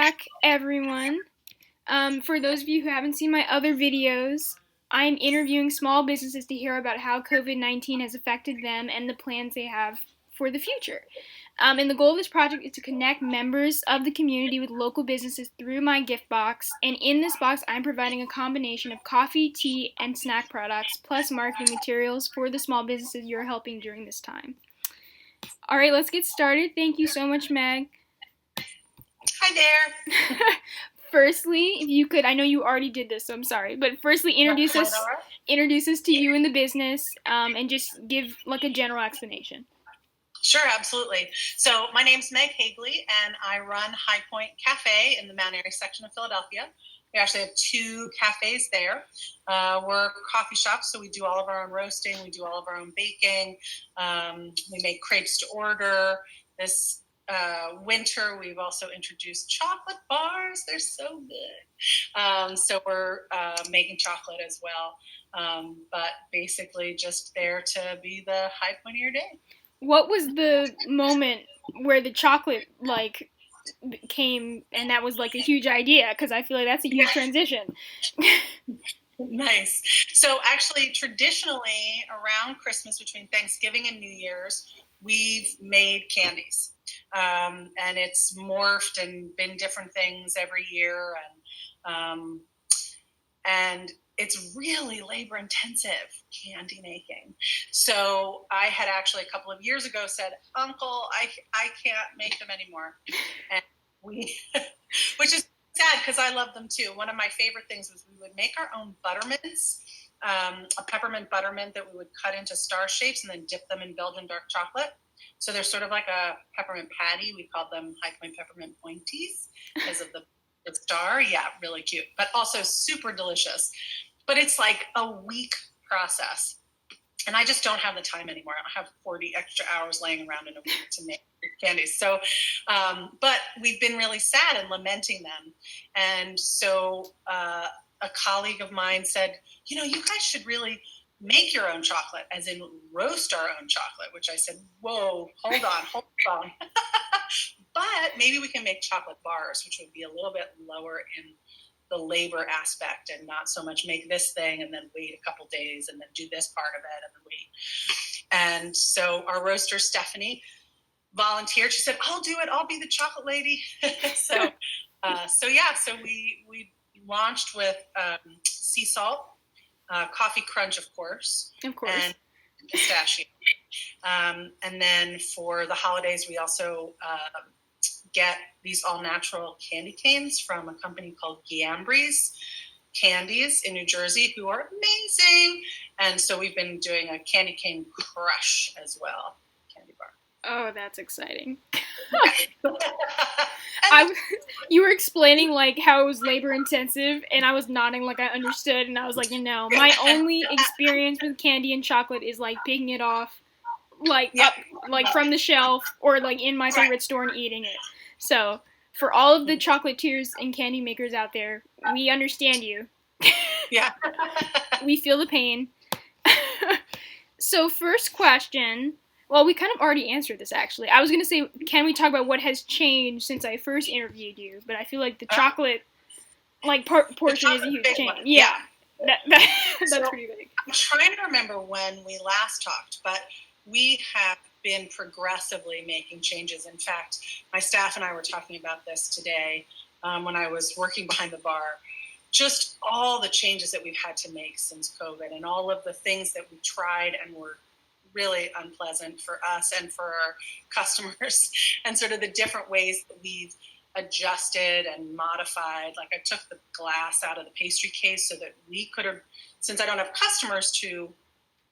back, everyone. For those of you who haven't seen my other videos, I'm interviewing small businesses to hear about how COVID-19 has affected them and the plans they have for the future. And the goal of this project is to connect members of the community with local businesses through my gift box. And in this box, I'm providing a combination of coffee, tea, and snack products, plus marketing materials for the small businesses you're helping during this time. All right, let's get started. Thank you so much, Meg. Hi there. Firstly, if you could, I know you already did this, so I'm sorry, but firstly, introduce us to you and the business, and just give like a general explanation. Sure, absolutely. So my name's Meg Hagley, and I run High Point Cafe in the Mount Airy section of Philadelphia. We actually have 2 cafes there. We're a coffee shop, so we do all of our own roasting. We do all of our own baking. We make crepes to order. This winter, we've also introduced chocolate bars. They're so good. So we're making chocolate as well. But basically just there to be the high point of your day. What was the moment where the chocolate came and that was like a huge idea? Because I feel like that's a huge transition. Nice. So actually, traditionally around Christmas, between Thanksgiving and New Year's, we've made candies. And it's morphed and been different things every year. And it's really labor intensive, candy making. So I had actually a couple of years ago said, Uncle, I can't make them anymore. And which is sad because I love them too. One of my favorite things was we would make our own buttermints, a peppermint buttermint that we would cut into star shapes and then dip them in Belgian dark chocolate. So they're sort of like a peppermint patty. We called them High Point Peppermint Pointies because of the star. Yeah, really cute, but also super delicious. But it's like a week process. And I just don't have the time anymore. I don't have 40 extra hours laying around in a week to make candies. So, but we've been really sad and lamenting them. And so a colleague of mine said, you guys should really make your own chocolate, as in roast our own chocolate, which I said, whoa, hold on. But maybe we can make chocolate bars, which would be a little bit lower in the labor aspect and not so much make this thing and then wait a couple days and then do this part of it and then wait. And so our roaster, Stephanie, volunteered. She said, I'll do it. I'll be the chocolate lady. So we launched with sea salt, coffee crunch, of course. And pistachio. And then for the holidays, we also get these all-natural candy canes from a company called Giambre's Candies in New Jersey, who are amazing. And so we've been doing a candy cane crush as well, candy bar. Oh, that's exciting. You were explaining like how it was labor intensive, and I was nodding like I understood, and I was like, my only experience with candy and chocolate is like picking it off from the shelf or like in my favorite store and eating it. So for all of the chocolatiers and candy makers out there, we understand you. Yeah. We feel the pain. So first question, well, we kind of already answered this actually. I was going to say, can we talk about what has changed since I first interviewed you? But I feel like the chocolate portion is a huge change. Yeah. That's pretty big. I'm trying to remember when we last talked, but we have been progressively making changes. In fact, my staff and I were talking about this today when I was working behind the bar. Just all the changes that we've had to make since COVID and all of the things that we tried and were really unpleasant for us and for our customers, and sort of the different ways that we've adjusted and modified. Like I took the glass out of the pastry case so that we could have, since I don't have customers to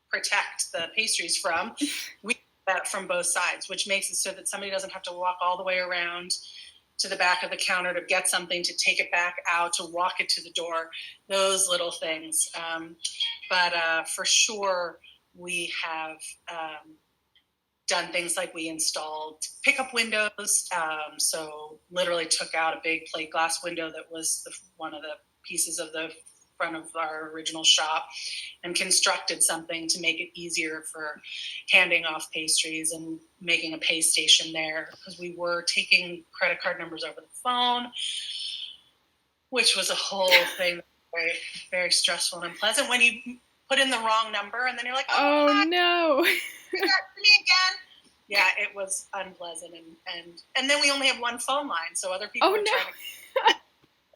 protect the pastries from, we do that from both sides, which makes it so that somebody doesn't have to walk all the way around to the back of the counter to get something, to take it back out, to walk it to the door, those little things. But for sure, we have done things like we installed pickup windows. So literally took out a big plate glass window that was one of the pieces of the front of our original shop and constructed something to make it easier for handing off pastries and making a pay station there, because we were taking credit card numbers over the phone, which was a whole thing, very, very stressful and unpleasant when you put in the wrong number and then you're like, oh hi, no. me again. Yeah, it was unpleasant, and then we only have one phone line, so other people are trying to,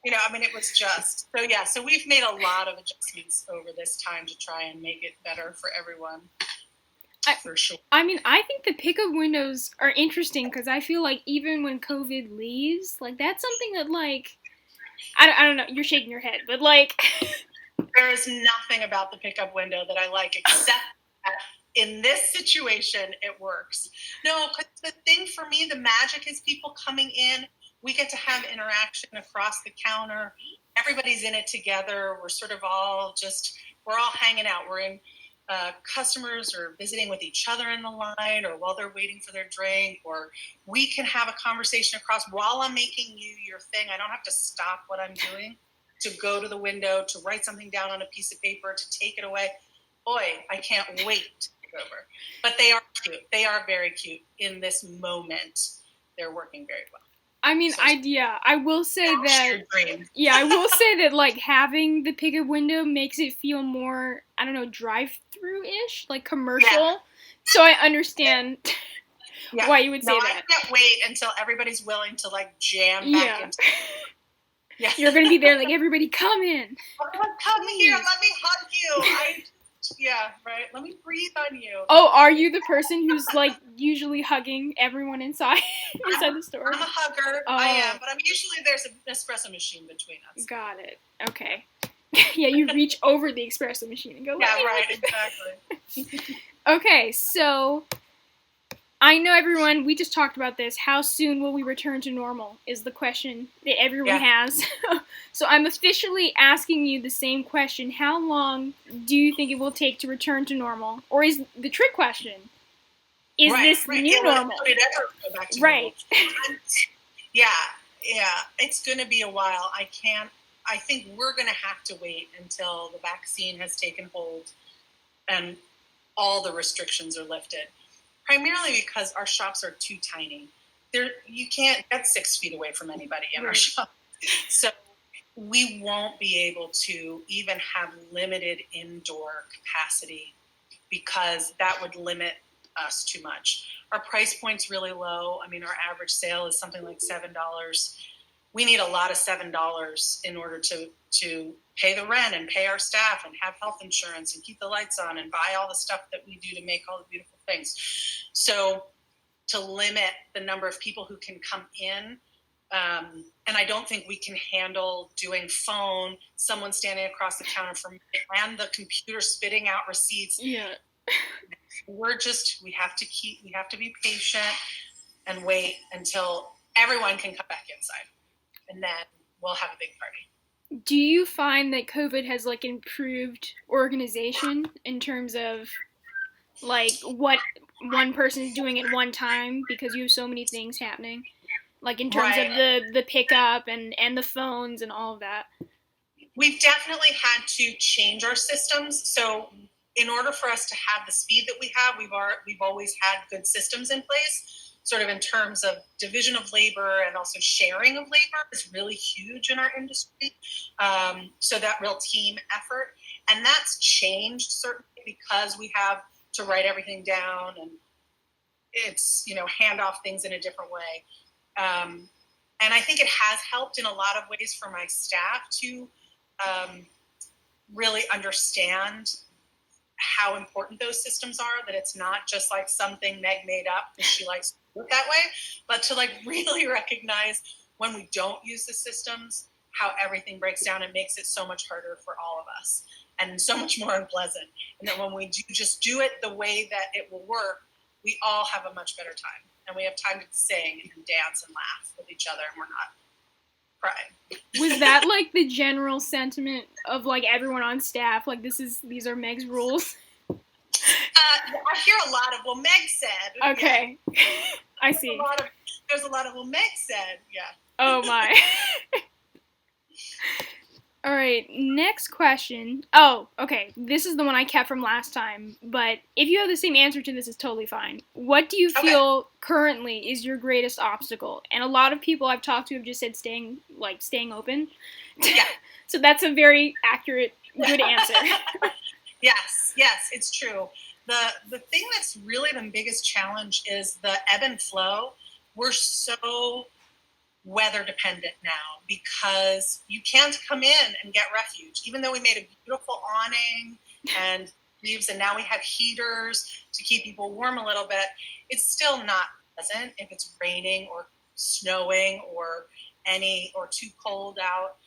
it was just, so we've made a lot of adjustments over this time to try and make it better for everyone. For sure. I mean, I think the pickup windows are interesting because I feel like even when COVID leaves, like, that's something that, like, I don't know, you're shaking your head, but, like... There is nothing about the pickup window that I like, except that in this situation, it works. No, because the thing for me, the magic is people coming in. We get to have interaction across the counter. Everybody's in it together. We're sort of all we're all hanging out. We're in, customers are visiting with each other in the line, or while they're waiting for their drink, or we can have a conversation across while I'm making you your thing. I don't have to stop what I'm doing to go to the window, to write something down on a piece of paper, to take it away. Boy, I can't wait to get over. But they are cute. They are very cute. In this moment, they're working very well. I mean, So, I will say that... Yeah, I will say that, like, having the pickup window makes it feel more, I don't know, drive-through-ish, like commercial. Yeah. So I understand why you would say that. I can't wait until everybody's willing to, like, jam back into... Yeah. You're going to be there, like, everybody come in. Come here, let me hug you. Right. Let me breathe on you. Oh, are you the person who's, like, usually hugging everyone inside the store? I'm a hugger. I am, but usually there's an espresso machine between us. Got it. Okay. Yeah, you reach over the espresso machine and go, yeah, right, exactly. Okay, so... I know everyone, we just talked about this. How soon will we return to normal is the question that everyone has. So I'm officially asking you the same question. How long do you think it will take to return to normal? Or is the trick question, is this the new normal? Would it ever go back to normal? Yeah, it's going to be a while. I think we're going to have to wait until the vaccine has taken hold and all the restrictions are lifted. Primarily because our shops are too tiny. You can't get 6 feet away from anybody in our shop. So we won't be able to even have limited indoor capacity because that would limit us too much. Our price point's really low. I mean, our average sale is something like $7. We need a lot of $7 in order to pay the rent and pay our staff and have health insurance and keep the lights on and buy all the stuff that we do to make all the beautiful things. So to limit the number of people who can come in, and I don't think we can handle doing phone, someone standing across the counter from me, and the computer spitting out receipts. Yeah. We have to be patient and wait until everyone can come back inside. And then we'll have a big party. Do you find that COVID has, like, improved organization in terms of, like, what one person is doing at one time because you have so many things happening? Like, in terms of the pickup and the phones and all of that? We've definitely had to change our systems. So in order for us to have the speed that we have, we've always had good systems in place. Sort of in terms of division of labor and also sharing of labor is really huge in our industry. So that real team effort. And that's changed certainly because we have to write everything down and it's, hand off things in a different way. And I think it has helped in a lot of ways for my staff to really understand how important those systems are, that it's not just like something Meg made up because she likes to do it that way, but to like really recognize when we don't use the systems, how everything breaks down and makes it so much harder for all of us and so much more unpleasant. And that when we just do it the way that it will work, we all have a much better time. And we have time to sing and dance and laugh with each other and we're not crying. Was that like the general sentiment of like everyone on staff? Like these are Meg's rules? I hear a lot of, Meg said. Okay. Yeah. I see. There's a lot of, Meg said, yeah. Oh my. All right, next question. Oh, okay. This is the one I kept from last time, but if you have the same answer to this, it's totally fine. What do you Okay. feel currently is your greatest obstacle? And a lot of people I've talked to have just said staying open. Yeah. So that's a very accurate, good answer. Yes, yes, it's true. The thing that's really the biggest challenge is the ebb and flow. We're so weather dependent now because you can't come in and get refuge. Even though we made a beautiful awning and leaves, and now we have heaters to keep people warm a little bit, it's still not pleasant if it's raining or snowing or too cold out.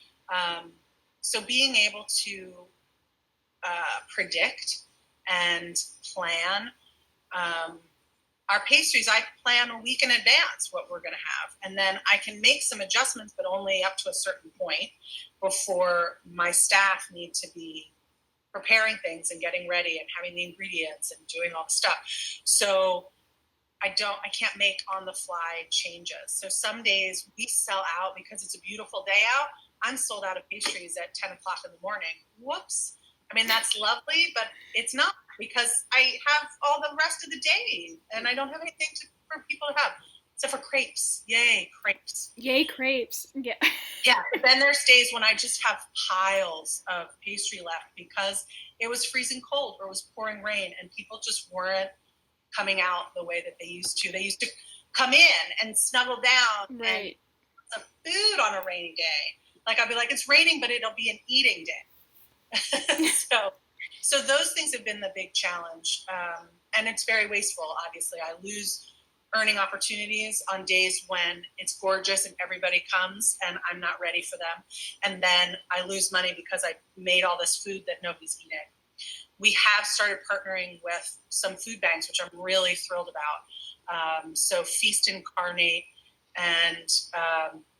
So being able to predict and plan. Um, our pastries, I plan a week in advance what we're going to have. And then I can make some adjustments, but only up to a certain point before my staff need to be preparing things and getting ready and having the ingredients and doing all the stuff. So I can't make on the fly changes. So some days we sell out because it's a beautiful day out. I'm sold out of pastries at 10 o'clock in the morning. Whoops. I mean, that's lovely, but it's not because I have all the rest of the day and I don't have anything for people to have except for crepes. Yay, crepes. Yay, crepes. Yeah. Yeah. Then there's days when I just have piles of pastry left because it was freezing cold or it was pouring rain and people just weren't coming out the way that they used to. They used to come in and snuggle down Right. and put some food on a rainy day. Like I'd be like, it's raining, but it'll be an eating day. so those things have been the big challenge, and it's very wasteful. Obviously, I lose earning opportunities on days when it's gorgeous and everybody comes and I'm not ready for them, and then I lose money because I made all this food that nobody's eating. We have started partnering with some food banks, which I'm really thrilled about. So Feast Incarnate and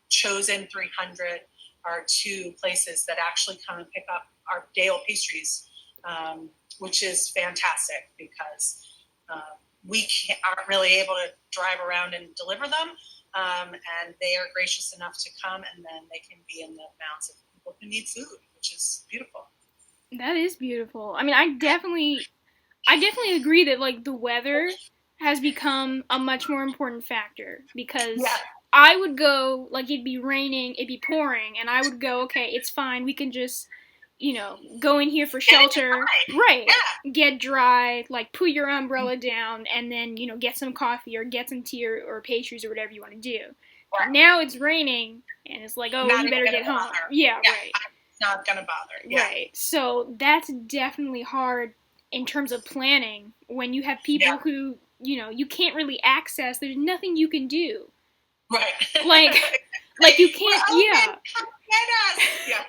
Chosen 300 are two places that actually come and pick up our day-old pastries, which is fantastic because aren't really able to drive around and deliver them. And they are gracious enough to come, and then they can be in the mouths of people who need food, which is beautiful. That is beautiful. I mean, I definitely agree that like the weather has become a much more important factor Yeah. because I would go like it'd be raining, it'd be pouring, and I would go, okay, it's fine. We can just, go in here for shelter. Right. Yeah. Get dry, like put your umbrella down and then, get some coffee or get some tea or pastries or whatever you want to do. Right. Now it's raining and it's like, oh, Not you better get home. bother. Yeah, right. It's not gonna bother. Yeah. Right. So that's definitely hard in terms of planning when you have people Yeah. who, you can't really access. There's nothing you can do. Right. Like like you can't yeah. Come get us. Yeah.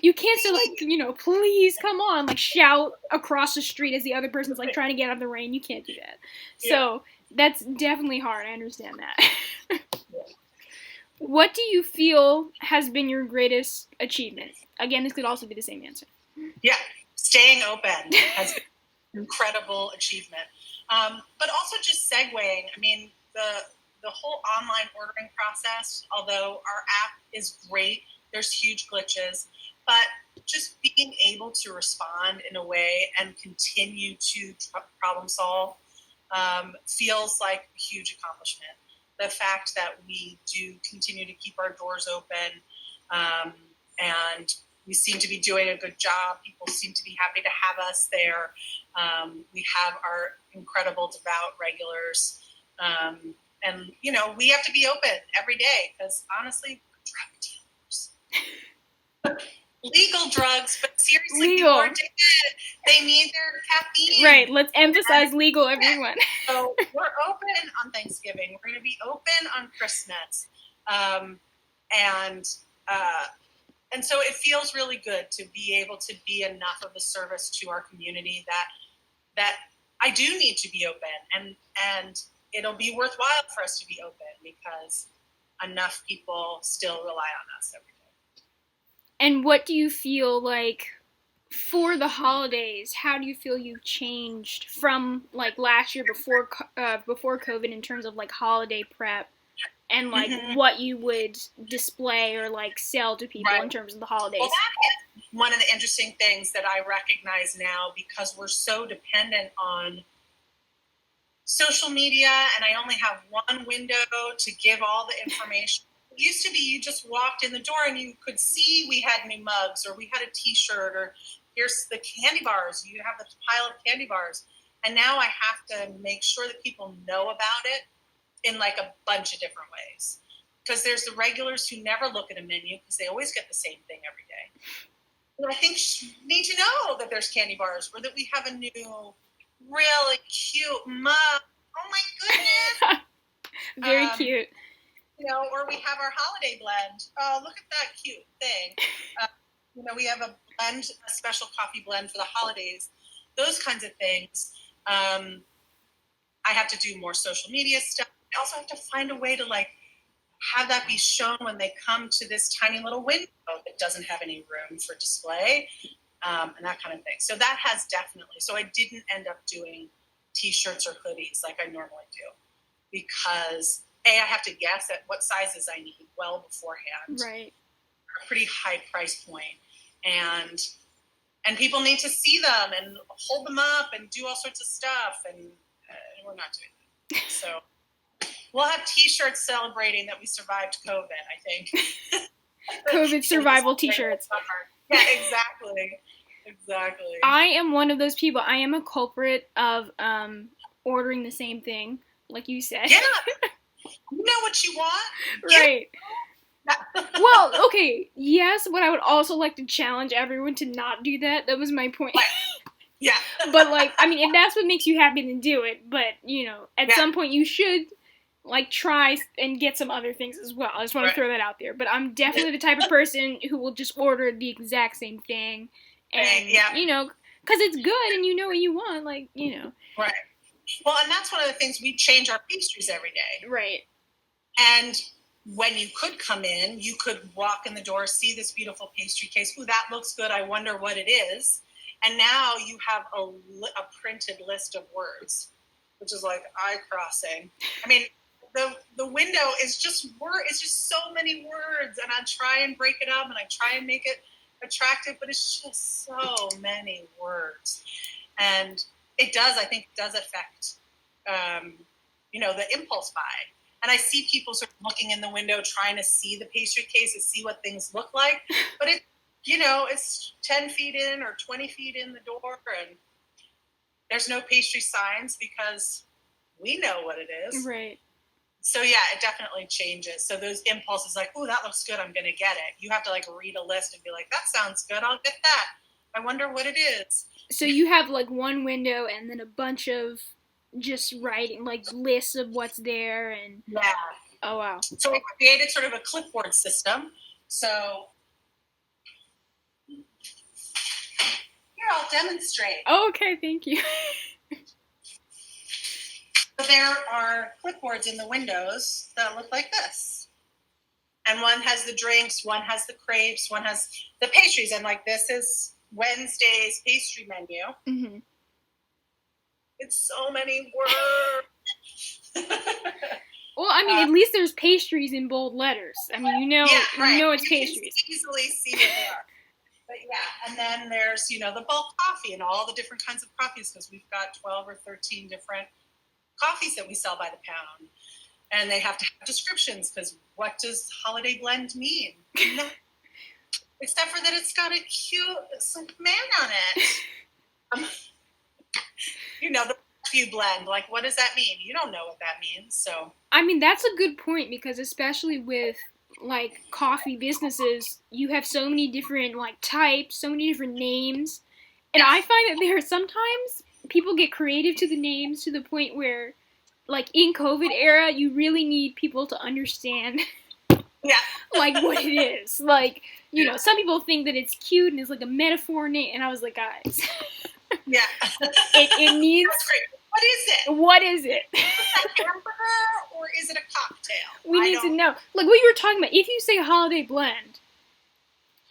You can't say like, please come on, like shout across the street as the other person's like trying to get out of the rain. You can't do that. Yeah. So that's definitely hard. I understand that. What do you feel has been your greatest achievement? Again, this could also be the same answer. Yeah. Staying open has been an incredible achievement. But also just segueing, I mean, the whole online ordering process, although our app is great, there's huge glitches, but just being able to respond in a way and continue to problem solve feels like a huge accomplishment. The fact that we do continue to keep our doors open, and we seem to be doing a good job. People seem to be happy to have us there. We have our incredible devout regulars. And, we have to be open every day because honestly, drug dealers. Legal drugs, but seriously, Legal. people are addicted. They need their caffeine. Right, let's emphasize legal, everyone. So we're open on Thanksgiving. We're going to be open on Christmas. And so it feels really good to be able to be enough of a service to our community that I do need to be open, and it'll be worthwhile for us to be open because enough people still rely on us every day. And what do you feel like for the holidays? How do you feel you've changed from like last year before COVID in terms of like holiday prep and like what you would display or like sell to people in terms of the holidays. Well, that is one of the interesting things that I recognize now, because we're so dependent on social media, and I only have one window to give all the information. It used to be you just walked in the door and you could see we had new mugs, or we had a t-shirt, or here's the candy bars. You have the pile of candy bars. And now I have to make sure that people know about it in like a bunch of different ways. Because there's the regulars who never look at a menu because they always get the same thing every day. And I think you need to know that there's candy bars, or that we have a new really cute mug. Oh my goodness. Very cute. Or we have our holiday blend. Oh, look at that cute thing. We have a blend, a special coffee blend for the holidays. Those kinds of things. I have to do more social media stuff. I also have to find a way to like have that be shown when they come to this tiny little window that doesn't have any room for display, and that kind of thing. So that has definitely. So I didn't end up doing t-shirts or hoodies like I normally do, because I have to guess at what sizes I need well beforehand. Right. A pretty high price point, and people need to see them and hold them up and do all sorts of stuff, and we're not doing that. So we'll have t-shirts celebrating that we survived COVID, I think. COVID survival t-shirts. Yeah, exactly. I am one of those people. I am a culprit of ordering the same thing, like you said. Yeah. You know what you want? Right. Well, okay, yes, but I would also like to challenge everyone to not do that. That was my point. Yeah. But, like, I mean, if that's what makes you happy, then do it. But, at some point you should, like, try and get some other things as well. I just want to throw that out there. But I'm definitely the type of person who will just order the exact same thing. And, because it's good and you know what you want, like, Right. Well, and that's one of the things, we change our pastries every day. Right. And when you could come in, you could walk in the door, see this beautiful pastry case. Ooh, that looks good. I wonder what it is. And now you have a printed list of words, which is like eye-crossing. I mean, the window is just it's just so many words, and I try and break it up, and I try and make it attractive, but it's just so many words. And I think it does affect, the impulse buy. And I see people sort of looking in the window, trying to see the pastry case, to see what things look like. But it's 10 feet in or 20 feet in the door, and there's no pastry signs because we know what it is. Right. So yeah, it definitely changes. So those impulses, like, oh, that looks good, I'm going to get it. You have to like read a list and be like, that sounds good, I'll get that. I wonder what it is. So you have like one window and then a bunch of just writing, like lists of what's there, and yeah. Oh wow. So I created sort of a clipboard system. So here, I'll demonstrate. Oh, okay, thank you. So there are clipboards in the windows that look like this. And one has the drinks, one has the crepes, one has the pastries. And like, this is Wednesday's pastry menu. Mm-hmm. It's so many words. Well, I mean, at least there's pastries in bold letters. I mean, you know it's pastries. You can easily see what they are. But yeah, and then there's, the bulk coffee and all the different kinds of coffees, because we've got 12 or 13 different coffees that we sell by the pound. And they have to have descriptions, because what does holiday blend mean? Except for that it's got a cute man on it. The few blend, like, what does that mean? You don't know what that means. So I mean, that's a good point, because especially with like coffee businesses, you have so many different like types, so many different names, and I find that there are sometimes people get creative to the names to the point where, like, in COVID era, you really need people to understand like what it is. Like, some people think that it's cute and it's like a metaphor name, and I was like, guys, it needs. What is it? Is it a hamburger or is it a cocktail? We need to know. Like what you were talking about. If you say holiday blend,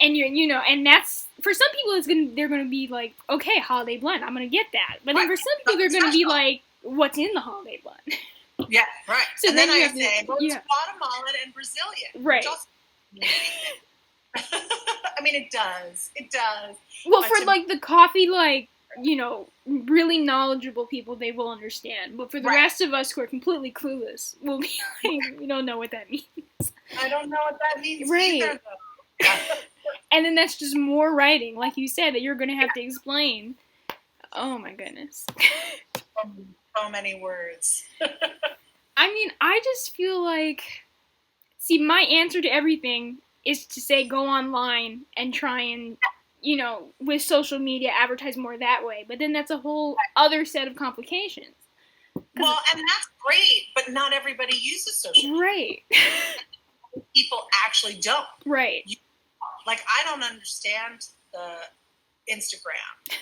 and and that's, for some people they're gonna be like, okay, holiday blend, I'm gonna get that. But then for some people they're gonna be like, what's in the holiday blend? Yeah, right. So and then then you I have to, say, well, it's yeah, Guatemalan and Brazilian. right. Which also, I mean, it does. It does. Well, But for like the coffee, like, you know, really knowledgeable people, they will understand. But for the right. rest of us who are completely clueless, we'll be like, we don't know what that means. I don't know what that means Right. either, though. And then that's just more writing, like you said, that you're going to have to explain. Oh my goodness. So many words. I mean, I just feel like, see, my answer to everything is to say go online and try and, you know, with social media, advertise more that way. But then that's a whole other set of complications. Well, and that's great, but not everybody uses social media. Right. People actually don't. Right. Like, I don't understand the Instagram.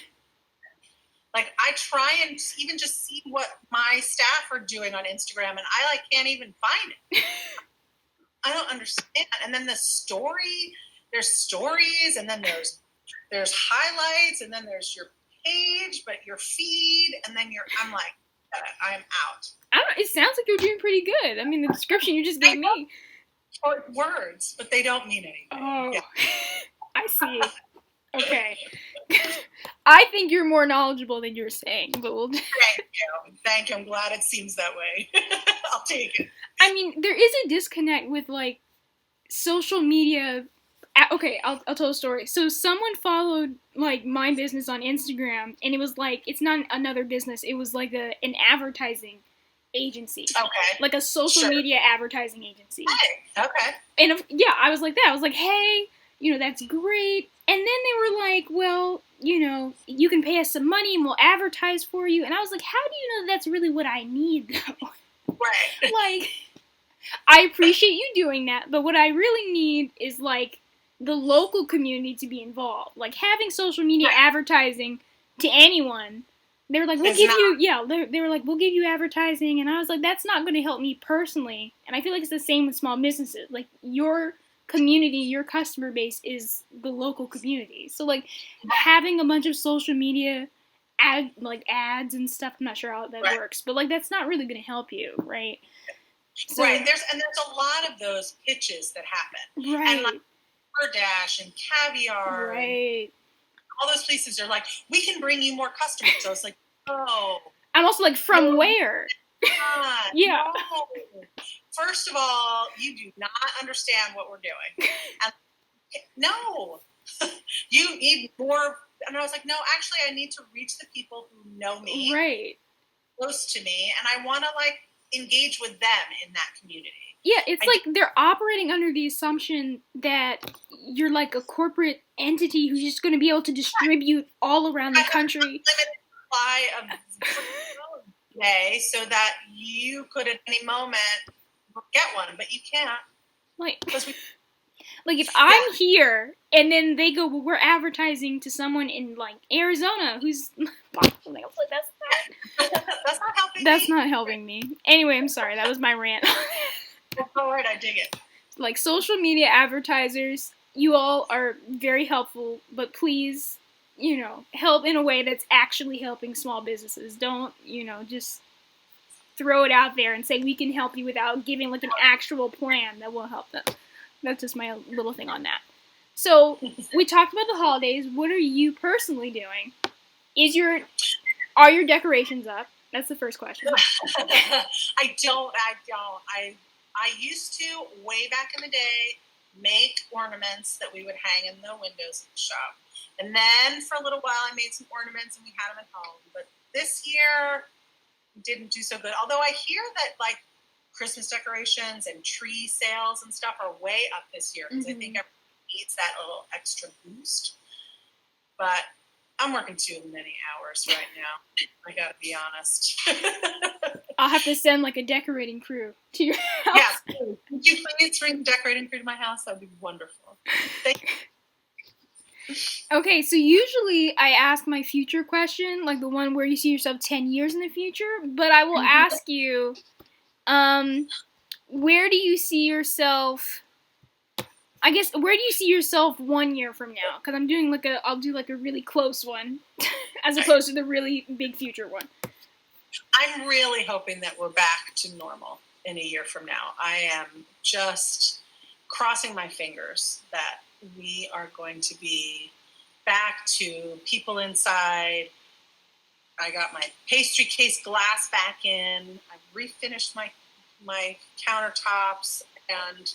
Like, I try and even just see what my staff are doing on Instagram, and I like can't even find it. I don't understand. And then the story, there's stories, and then there's highlights, and then there's your page, but your feed, and then I'm like, I'm out. It sounds like you're doing pretty good. I mean, the description you just gave me. Short words, but they don't mean anything. Oh, yeah. I see. Okay. I think you're more knowledgeable than you're saying, but we'll. Thank you. I'm glad it seems that way. I'll take it. I mean, there is a disconnect with like social media. Okay, I'll tell a story. So someone followed like my business on Instagram, and it was like it's not another business. It was like an advertising agency. Okay. Like a social media advertising agency. Hey, okay. And yeah, I was like that. I was like, hey, you know, that's great. And then they were like, well, you know, you can pay us some money and we'll advertise for you. And I was like, how do you know that's really what I need, though? Right. Like, I appreciate you doing that, but what I really need is like the local community to be involved. Like having social media advertising to anyone. They were like, we'll give you, they were like, we'll give you advertising. And I was like, that's not going to help me personally. And I feel like it's the same with small businesses. Like your community, your customer base is the local community. So like having a bunch of social media ads and stuff, I'm not sure how that works, but like that's not really going to help you, right? So, right. There's a lot of those pitches that happen. Right. And like DoorDash and Caviar. Right. And all those places are like, we can bring you more customers. So it's like, oh. I'm also like, from where? Yeah. No. First of all, you do not understand what we're doing. And no. You need more. And I was like, no, actually, I need to reach the people who know me. Right. Close to me. And I want to like engage with them in that community. Yeah, it's like they're operating under the assumption that you're like a corporate entity who's just going to be able to distribute all around the country. Limited supply of today, so that you could at any moment get one, but you can't. Like if I'm here and then they go, well, we're advertising to someone in like Arizona who's that's not helping. That's not helping me. Anyway, I'm sorry. That was my rant. That's all right. I dig it. Like social media advertisers, you all are very helpful, but please, you know, help in a way that's actually helping small businesses. Don't, you know, just throw it out there and say we can help you without giving like an actual plan that will help them. That's just my little thing on that. So we talked about the holidays. What are you personally doing? Are your decorations up? That's the first question. I don't. I used to, way back in the day, make ornaments that we would hang in the windows of the shop. And then for a little while, I made some ornaments and we had them at home. But this year, didn't do so good. Although I hear that like Christmas decorations and tree sales and stuff are way up this year because I think everyone needs that little extra boost. But I'm working too many hours right now. I gotta be honest. I'll have to send like a decorating crew to your house. Yeah, would you please bring the decorating crew to my house? That would be wonderful. Thank you. Okay, so usually I ask my future question, like the one where you see yourself 10 years in the future, but I will ask you, where do you see yourself, I guess, where do you see yourself 1 year from now? Because I'm doing I'll do like a really close one, as opposed to the really big future one. I'm really hoping that we're back to normal in a year from now. I am just crossing my fingers that we are going to be back to people inside. I got my pastry case glass back in. I've refinished my countertops, and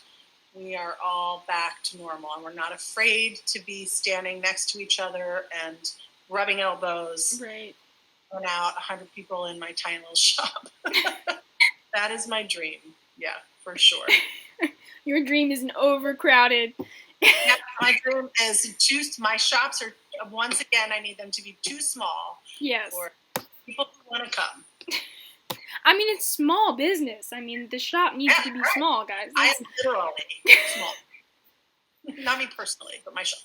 we are all back to normal. And we're not afraid to be standing next to each other and rubbing elbows. Right. And out 100 people in my tiny little shop. That is my dream. Yeah, for sure. Your dream isn't overcrowded. Yeah, my dream is my shops are, once again, I need them to be too small. Yes. For people who want to come. I mean, it's small business. I mean, the shop needs to be small, guys. I am literally small. Not me personally, but my shop.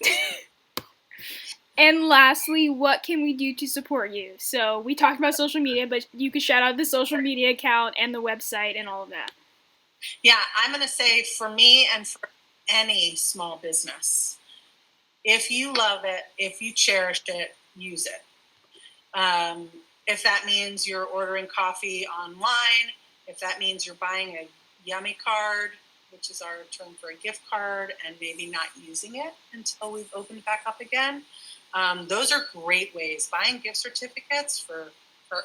And lastly, what can we do to support you? So we talked about social media, but you could shout out the social media account and the website and all of that. Yeah, I'm going to say for me and for any small business, if you love it, if you cherish it, use it. If that means you're ordering coffee online, if that means you're buying a Yummy card, which is our term for a gift card, and maybe not using it until we've opened back up again. Those are great ways. Buying gift certificates for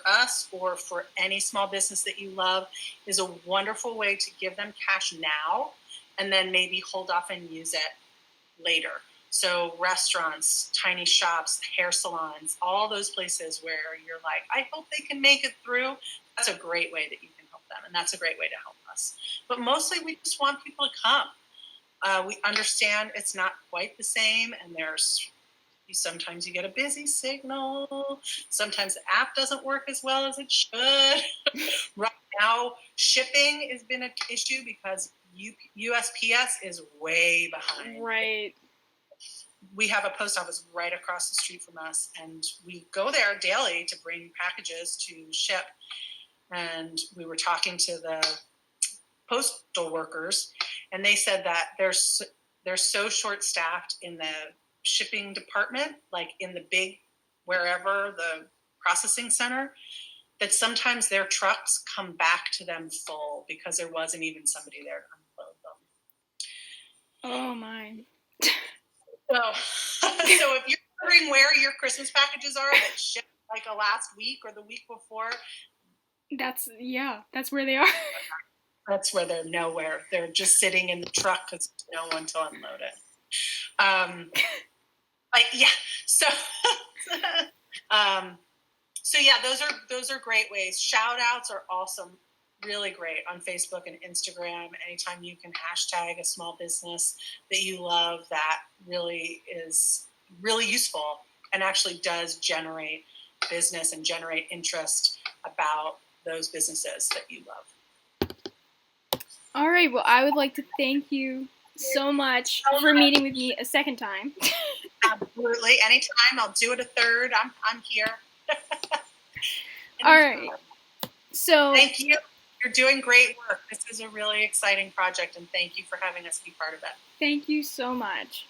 us or for any small business that you love is a wonderful way to give them cash now and then maybe hold off and use it later. So restaurants, tiny shops, hair salons, all those places where you're like, I hope they can make it through. That's a great way that you can help them, and that's a great way to help us. But mostly we just want people to come. We understand it's not quite the same, and sometimes you get a busy signal. Sometimes the app doesn't work as well as it should. Right now, shipping has been an issue because USPS is way behind. Right. We have a post office right across the street from us, and we go there daily to bring packages to ship. And we were talking to the postal workers, and they said that they're so short-staffed in the shipping department, like in the big, wherever the processing center, that sometimes their trucks come back to them full because there wasn't even somebody there to unload them. Oh my. So if you're wondering where your Christmas packages are that shipped like a last week or the week before, that's where they are. That's where they're nowhere. They're just sitting in the truck because there's no one to unload it. But yeah, so yeah, those are great ways. Shout outs are awesome, really great on Facebook and Instagram. Anytime you can hashtag a small business that you love, that really is really useful and actually does generate business and generate interest about those businesses that you love. All right, well, I would like to thank you so much for meeting with me a second time. Absolutely. Anytime. I'll do it a third. I'm here. All right. So thank you. You're doing great work. This is a really exciting project, and thank you for having us be part of it. Thank you so much.